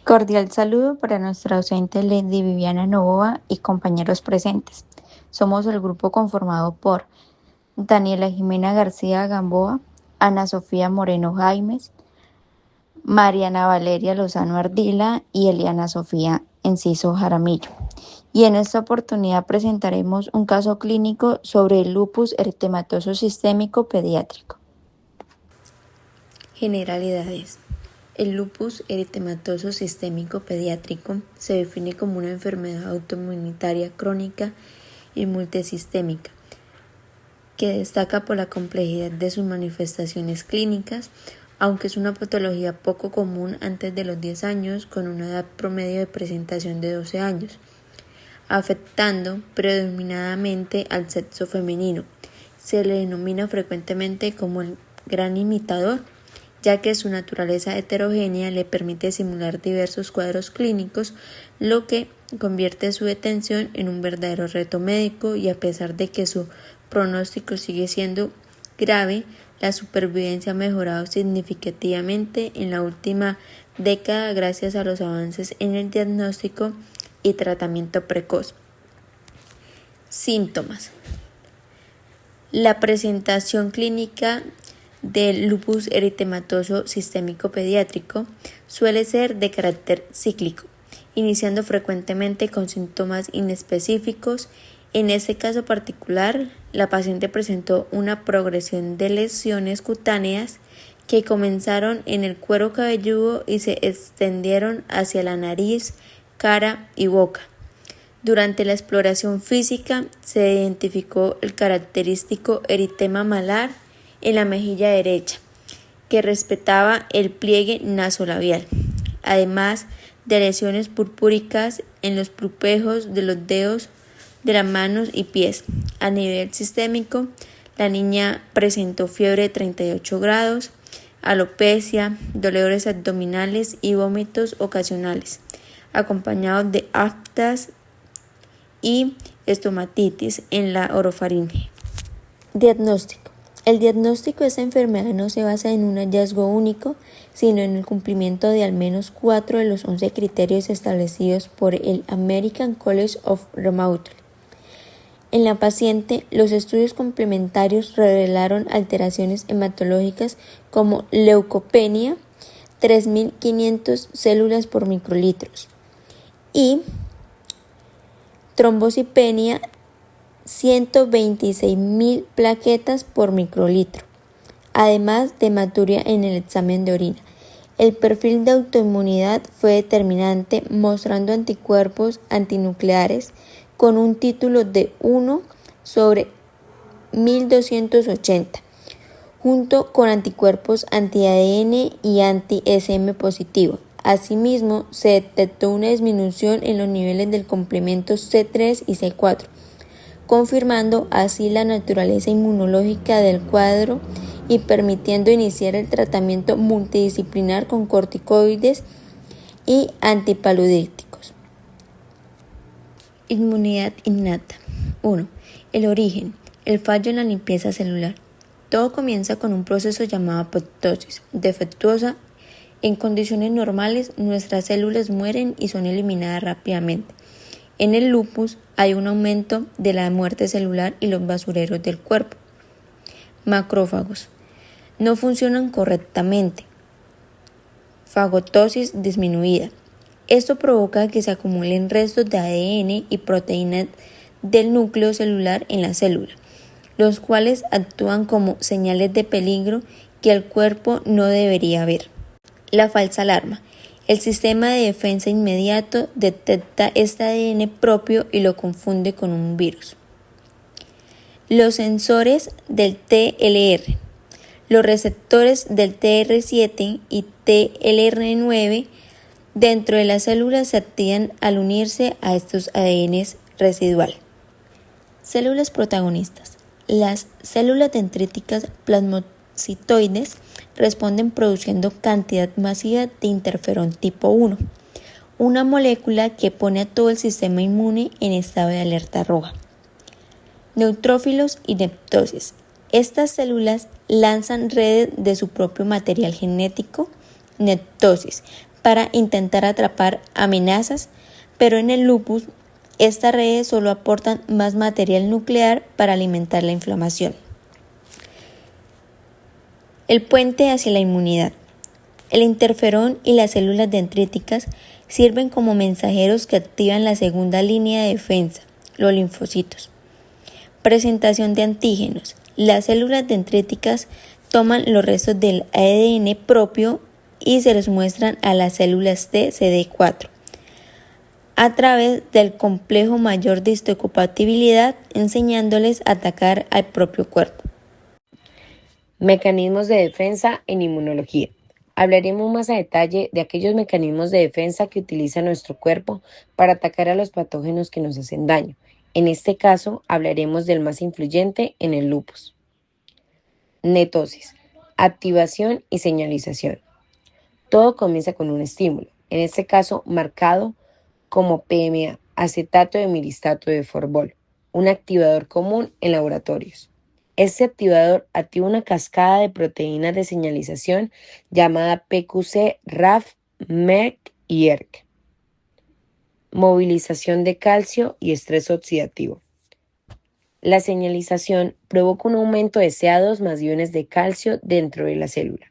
Cordial saludo para nuestra docente Lady Viviana Novoa y compañeros presentes. Somos el grupo conformado por Daniela Jimena García Gamboa, Ana Sofía Moreno Jaimes, Mariana Valeria Lozano Ardila y Eliana Sofía Enciso Jaramillo. Y en esta oportunidad presentaremos un caso clínico sobre el lupus eritematoso sistémico pediátrico. Generalidades. El lupus eritematoso sistémico pediátrico se define como una enfermedad autoinmunitaria crónica y multisistémica que destaca por la complejidad de sus manifestaciones clínicas, aunque es una patología poco común antes de los 10 años, con una edad promedio de presentación de 12 años, afectando predominantemente al sexo femenino. Se le denomina frecuentemente como el gran imitador, ya que su naturaleza heterogénea le permite simular diversos cuadros clínicos, lo que convierte su detención en un verdadero reto médico, y a pesar de que su pronóstico sigue siendo grave, la supervivencia ha mejorado significativamente en la última década gracias a los avances en el diagnóstico y tratamiento precoz. Síntomas. La presentación clínica del lupus eritematoso sistémico pediátrico suele ser de carácter cíclico, iniciando frecuentemente con síntomas inespecíficos. En este caso particular, la paciente presentó una progresión de lesiones cutáneas que comenzaron en el cuero cabelludo y se extendieron hacia la nariz, cara y boca. Durante la exploración física se identificó el característico eritema malar en la mejilla derecha, que respetaba el pliegue nasolabial, además de lesiones purpúricas en los pulpejos de los dedos de las manos y pies. A nivel sistémico, la niña presentó fiebre de 38 grados, alopecia, dolores abdominales y vómitos ocasionales, acompañados de aftas y estomatitis en la orofaringe. Diagnóstico. El diagnóstico de esta enfermedad no se basa en un hallazgo único, sino en el cumplimiento de al menos 4 de los 11 criterios establecidos por el American College of Rheumatology. En la paciente, los estudios complementarios revelaron alteraciones hematológicas como leucopenia, 3.500 células por microlitros, y trombocitopenia, 126.000 plaquetas por microlitro, además de hematuria en el examen de orina. El perfil de autoinmunidad fue determinante, mostrando anticuerpos antinucleares con un título de 1 sobre 1280, junto con anticuerpos anti-ADN y anti-SM positivo. Asimismo, se detectó una disminución en los niveles del complemento C3 y C4, confirmando así la naturaleza inmunológica del cuadro y permitiendo iniciar el tratamiento multidisciplinar con corticoides y antipaludíticos. Inmunidad innata. 1. El origen. El fallo en la limpieza celular. Todo comienza con un proceso llamado apoptosis defectuosa. En condiciones normales, nuestras células mueren y son eliminadas rápidamente. En el lupus hay un aumento de la muerte celular y los basureros del cuerpo. Macrófagos. No funcionan correctamente. Fagotosis disminuida. Esto provoca que se acumulen restos de ADN y proteínas del núcleo celular en la célula, los cuales actúan como señales de peligro que el cuerpo no debería ver. La falsa alarma. El sistema de defensa inmediato detecta este ADN propio y lo confunde con un virus. Los sensores del TLR. Los receptores del TR7 y TLR9 dentro de las células se activan al unirse a estos ADNs residuales. Células protagonistas. Las células dendríticas plasmocitoides responden produciendo cantidad masiva de interferón tipo 1, una molécula que pone a todo el sistema inmune en estado de alerta roja. Neutrófilos y neptosis. Estas células lanzan redes de su propio material genético, neptosis, para intentar atrapar amenazas, pero en el lupus estas redes solo aportan más material nuclear para alimentar la inflamación. El puente hacia la inmunidad. El interferón y las células dendríticas sirven como mensajeros que activan la segunda línea de defensa, los linfocitos. Presentación de antígenos. Las células dendríticas toman los restos del ADN propio y se los muestran a las células T CD4 a través del complejo mayor de histocompatibilidad, enseñándoles a atacar al propio cuerpo. Mecanismos de defensa en inmunología. Hablaremos más a detalle de aquellos mecanismos de defensa que utiliza nuestro cuerpo para atacar a los patógenos que nos hacen daño. En este caso, hablaremos del más influyente en el lupus. Netosis, activación y señalización. Todo comienza con un estímulo, en este caso marcado como PMA, acetato de miristato de Forbol, un activador común en laboratorios. Este activador activa una cascada de proteínas de señalización llamada PQC, RAF, MERK y ERK. Movilización de calcio y estrés oxidativo. La señalización provoca un aumento de CA2 más iones de calcio dentro de la célula.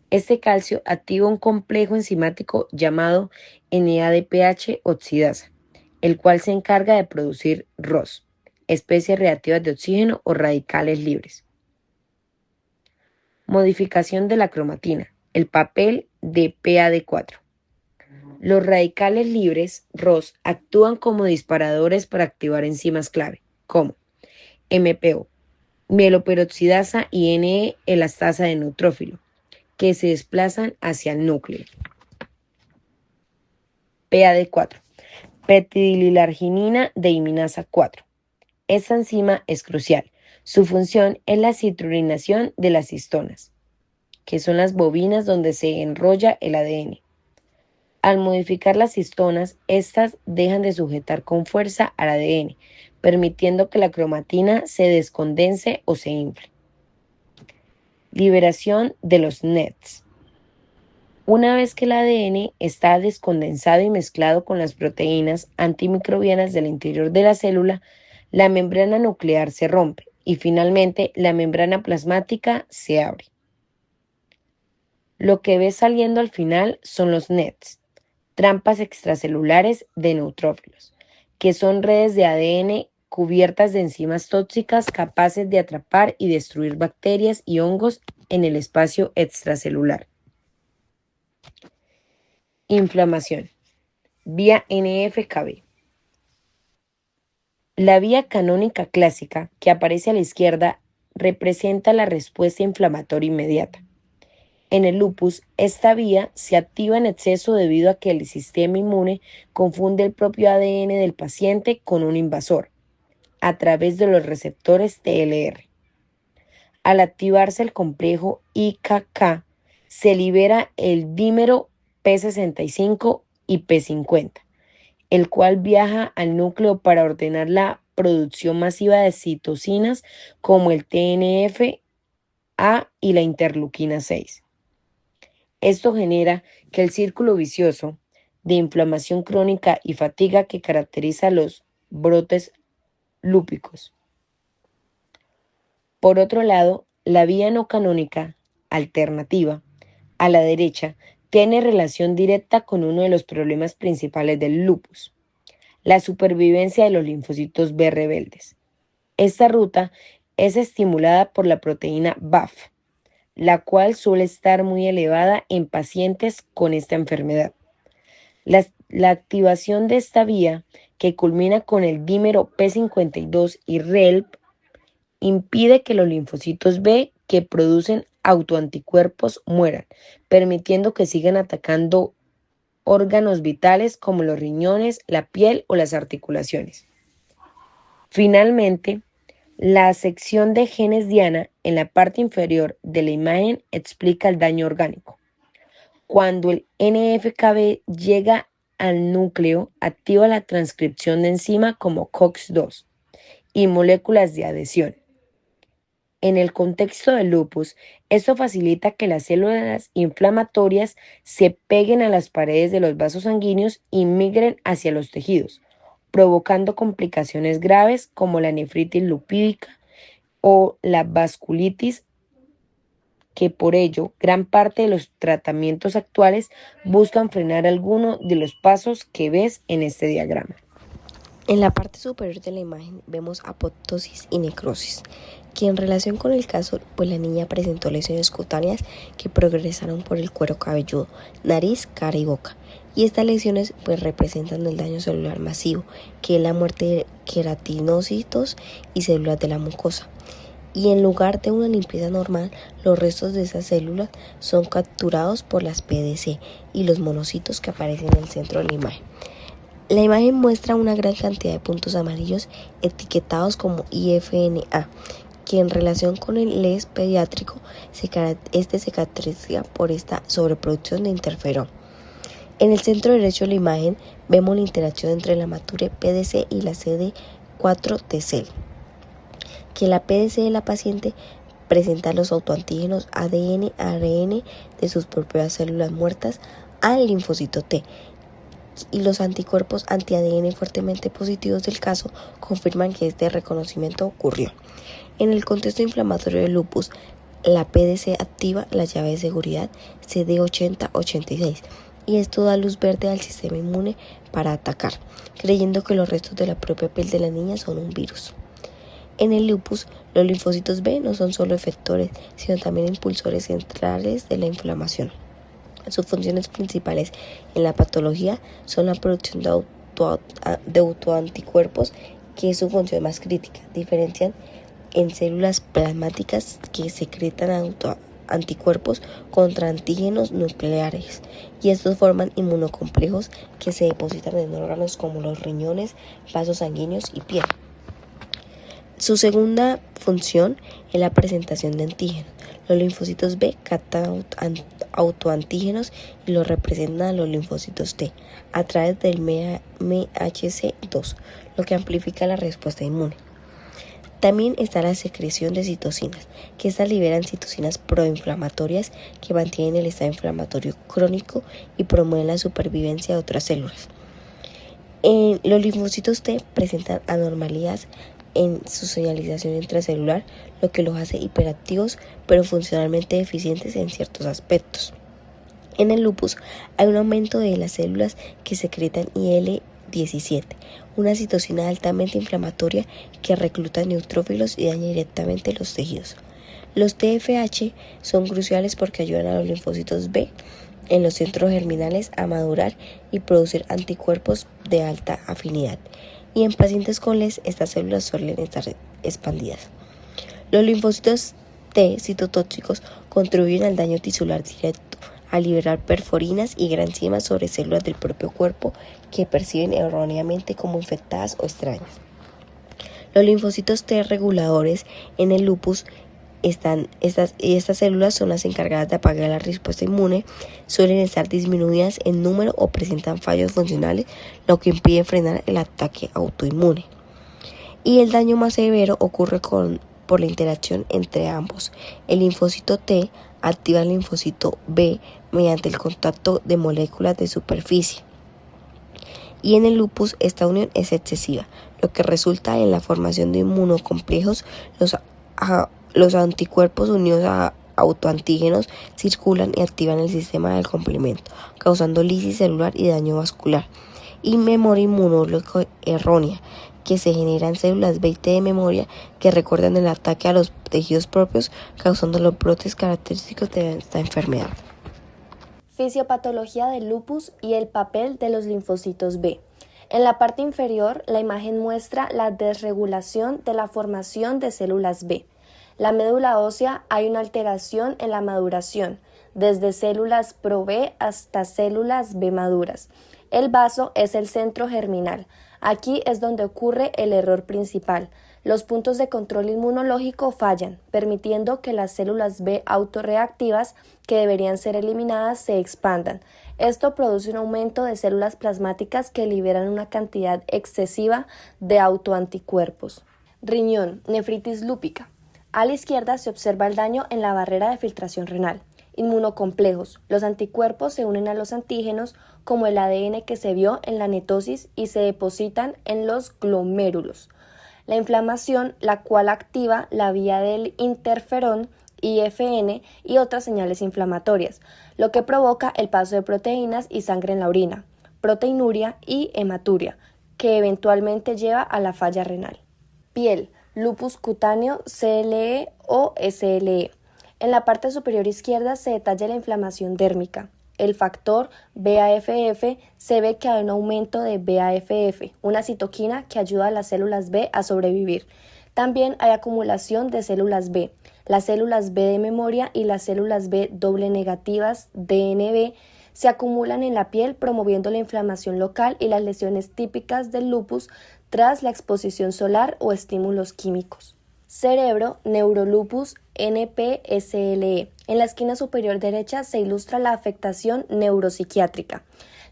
Este calcio activa un complejo enzimático llamado NADPH oxidasa, el cual se encarga de producir ROS, especies reactivas de oxígeno o radicales libres. Modificación de la cromatina, el papel de PAD4. Los radicales libres, ROS, actúan como disparadores para activar enzimas clave, como MPO, mieloperoxidasa y NE-elastasa de neutrófilo, que se desplazan hacia el núcleo. PAD4, petidililarginina deaminasa 4. Esta enzima es crucial. Su función es la citrulinación de las histonas, que son las bobinas donde se enrolla el ADN. Al modificar las histonas, estas dejan de sujetar con fuerza al ADN, permitiendo que la cromatina se descondense o se infle. Liberación de los NETs. Una vez que el ADN está descondensado y mezclado con las proteínas antimicrobianas del interior de la célula, la membrana nuclear se rompe y finalmente la membrana plasmática se abre. Lo que ves saliendo al final son los NETs, trampas extracelulares de neutrófilos, que son redes de ADN cubiertas de enzimas tóxicas capaces de atrapar y destruir bacterias y hongos en el espacio extracelular. Inflamación. Vía NF-κB. La vía canónica clásica, que aparece a la izquierda, representa la respuesta inflamatoria inmediata. En el lupus, esta vía se activa en exceso debido a que el sistema inmune confunde el propio ADN del paciente con un invasor, a través de los receptores TLR. Al activarse el complejo IKK, se libera el dímero P65 y P50, el cual viaja al núcleo para ordenar la producción masiva de citocinas como el TNF-A y la interleuquina 6. Esto genera que el círculo vicioso de inflamación crónica y fatiga que caracteriza los brotes lúpicos. Por otro lado, la vía no canónica alternativa a la derecha tiene relación directa con uno de los problemas principales del lupus, la supervivencia de los linfocitos B rebeldes. Esta ruta es estimulada por la proteína BAFF, la cual suele estar muy elevada en pacientes con esta enfermedad. La activación de esta vía, que culmina con el dímero P52 y RELP, impide que los linfocitos B que producen autoanticuerpos mueran, permitiendo que sigan atacando órganos vitales como los riñones, la piel o las articulaciones. Finalmente, la sección de genes diana en la parte inferior de la imagen explica el daño orgánico. Cuando el NF-κB llega al núcleo, activa la transcripción de enzima como COX-2 y moléculas de adhesión. En el contexto del lupus, esto facilita que las células inflamatorias se peguen a las paredes de los vasos sanguíneos y migren hacia los tejidos, provocando complicaciones graves como la nefritis lupídica o la vasculitis, que por ello gran parte de los tratamientos actuales buscan frenar alguno de los pasos que ves en este diagrama. En la parte superior de la imagen vemos apoptosis y necrosis, que en relación con el caso, pues la niña presentó lesiones cutáneas que progresaron por el cuero cabelludo, nariz, cara y boca. Y estas lesiones pues representan el daño celular masivo, que es la muerte de queratinocitos y células de la mucosa. Y en lugar de una limpieza normal, los restos de esas células son capturados por las PDC y los monocitos que aparecen en el centro de la imagen. La imagen muestra una gran cantidad de puntos amarillos etiquetados como IFNA, que en relación con el LES pediátrico se caracteriza por esta sobreproducción de interferón. En el centro derecho de la imagen vemos la interacción entre la mature PDC y la CD4T-cell, que la PDC de la paciente presenta los autoantígenos ADN, ARN de sus propias células muertas al linfocito T, y los anticuerpos anti-ADN fuertemente positivos del caso confirman que este reconocimiento ocurrió. En el contexto inflamatorio del lupus, la PDC activa la llave de seguridad CD80-86 y esto da luz verde al sistema inmune para atacar, creyendo que los restos de la propia piel de la niña son un virus. En el lupus, los linfocitos B no son solo efectores, sino también impulsores centrales de la inflamación. Sus funciones principales en la patología son la producción de autoanticuerpos, que es su función más crítica. Diferencian en células plasmáticas que secretan anticuerpos contra antígenos nucleares, y estos forman inmunocomplejos que se depositan en órganos como los riñones, vasos sanguíneos y piel. Su segunda función es la presentación de antígenos. Los linfocitos B captan autoantígenos y los representan a los linfocitos T a través del MHC2, lo que amplifica la respuesta inmune. También está la secreción de citocinas, que estas liberan citocinas proinflamatorias que mantienen el estado inflamatorio crónico y promueven la supervivencia de otras células. Los linfocitos T presentan anormalidades en su señalización intracelular, lo que los hace hiperactivos pero funcionalmente deficientes en ciertos aspectos. En el lupus hay un aumento de las células que secretan IL-17, una citocina altamente inflamatoria que recluta neutrófilos y daña directamente los tejidos. Los TFH son cruciales porque ayudan a los linfocitos B en los centros germinales a madurar y producir anticuerpos de alta afinidad. Y en pacientes con LES, estas células suelen estar expandidas. Los linfocitos T citotóxicos contribuyen al daño tisular directo, a liberar perforinas y granzimas sobre células del propio cuerpo que perciben erróneamente como infectadas o extrañas. Los linfocitos T reguladores en el lupus estas células son las encargadas de apagar la respuesta inmune, suelen estar disminuidas en número o presentan fallos funcionales, lo que impide frenar el ataque autoinmune. Y el daño más severo ocurre por la interacción entre ambos. El linfocito T activa el linfocito B mediante el contacto de moléculas de superficie. Y en el lupus esta unión es excesiva, lo que resulta en la formación de inmunocomplejos. Los anticuerpos unidos a autoantígenos circulan y activan el sistema del complemento, causando lisis celular y daño vascular. Y memoria inmunológica errónea, que se generan células B y T de memoria que recuerdan el ataque a los tejidos propios, causando los brotes característicos de esta enfermedad. Fisiopatología del lupus y el papel de los linfocitos B. En la parte inferior, la imagen muestra la desregulación de la formación de células B. La médula ósea hay una alteración en la maduración, desde células pro-B hasta células B maduras. El vaso es el centro germinal. Aquí es donde ocurre el error principal. Los puntos de control inmunológico fallan, permitiendo que las células B autorreactivas, que deberían ser eliminadas, se expandan. Esto produce un aumento de células plasmáticas que liberan una cantidad excesiva de autoanticuerpos. Riñón, nefritis lúpica. A la izquierda se observa el daño en la barrera de filtración renal. Inmunocomplejos. Los anticuerpos se unen a los antígenos como el ADN que se vio en la netosis y se depositan en los glomérulos. La inflamación, la cual activa la vía del interferón IFN y otras señales inflamatorias, lo que provoca el paso de proteínas y sangre en la orina, proteinuria y hematuria, que eventualmente lleva a la falla renal. Piel, lupus cutáneo, CLE o SLE. En la parte superior izquierda se detalla la inflamación dérmica. El factor BAFF se ve que hay un aumento de BAFF, una citoquina que ayuda a las células B a sobrevivir. También hay acumulación de células B. Las células B de memoria y las células B doble negativas, DNB, se acumulan en la piel promoviendo la inflamación local y las lesiones típicas del lupus tras la exposición solar o estímulos químicos. Cerebro, neurolupus, NPSLE. En la esquina superior derecha se ilustra la afectación neuropsiquiátrica.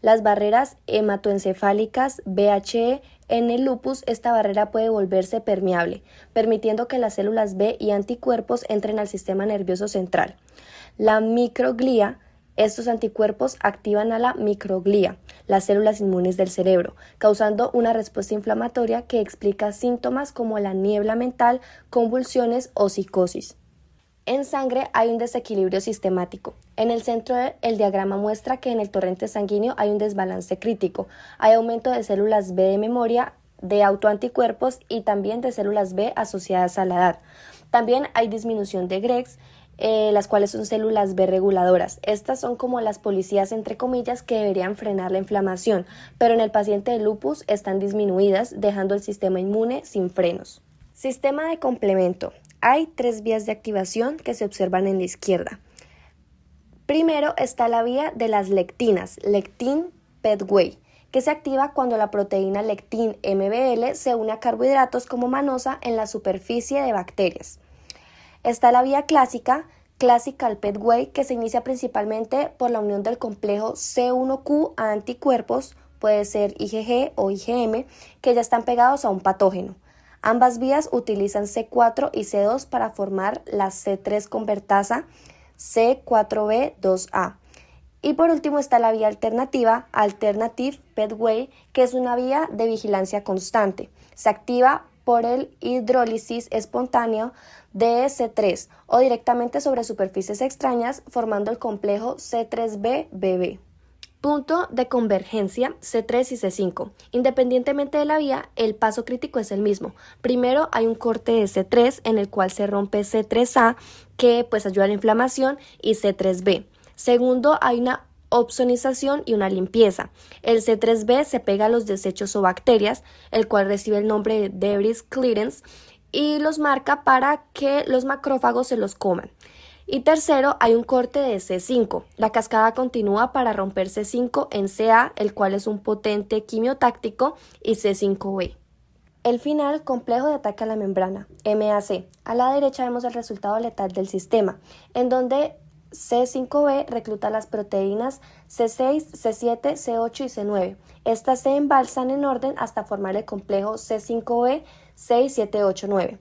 Las barreras hematoencefálicas, BHE, en el lupus esta barrera puede volverse permeable, permitiendo que las células B y anticuerpos entren al sistema nervioso central. La microglía. Estos anticuerpos activan a la microglía, las células inmunes del cerebro, causando una respuesta inflamatoria que explica síntomas como la niebla mental, convulsiones o psicosis. En sangre hay un desequilibrio sistemático. En el centro el diagrama muestra que en el torrente sanguíneo hay un desbalance crítico. Hay aumento de células B de memoria, de autoanticuerpos y también de células B asociadas a la edad. También hay disminución de Gregs, las cuales son células B reguladoras. Estas son como las policías entre comillas que deberían frenar la inflamación, pero en el paciente de lupus están disminuidas, dejando el sistema inmune sin frenos. Sistema de complemento. Hay 3 vías de activación que se observan en la izquierda. Primero está la vía de las lectinas, lectin-PETway, que se activa cuando la proteína lectin-MBL se une a carbohidratos como manosa en la superficie de bacterias. Está la vía clásica, Classical PETway, que se inicia principalmente por la unión del complejo C1Q a anticuerpos, puede ser IgG o IgM, que ya están pegados a un patógeno. Ambas vías utilizan C4 y C2 para formar la C3 convertasa C4b2A. Y por último está la vía alternativa, Alternative PETway, que es una vía de vigilancia constante. Se activa por el hidrólisis espontáneo de C3 o directamente sobre superficies extrañas formando el complejo C3b-BB. Punto de convergencia C3 y C5. Independientemente de la vía, el paso crítico es el mismo. Primero hay un corte de C3 en el cual se rompe C3A que pues ayuda a la inflamación y C3b. Segundo, hay una opsonización y una limpieza. El C3b se pega a los desechos o bacterias, el cual recibe el nombre de debris clearance y los marca para que los macrófagos se los coman. Y tercero, hay un corte de C5. La cascada continúa para romper C5 en Ca, el cual es un potente quimiotáctico, y C5b. El final, complejo de ataque a la membrana, MAC. A la derecha vemos el resultado letal del sistema, en donde C5b recluta las proteínas C6, C7, C8 y C9. Estas se embalsan en orden hasta formar el complejo C5b, 6, 7, 8, 9.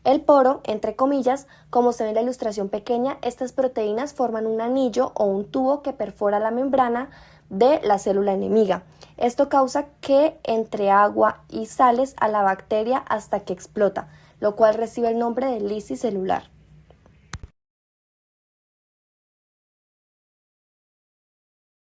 El poro, entre comillas, como se ve en la ilustración pequeña, estas proteínas forman un anillo o un tubo que perfora la membrana de la célula enemiga. Esto causa que entre agua y sales a la bacteria hasta que explota, lo cual recibe el nombre de lisis celular.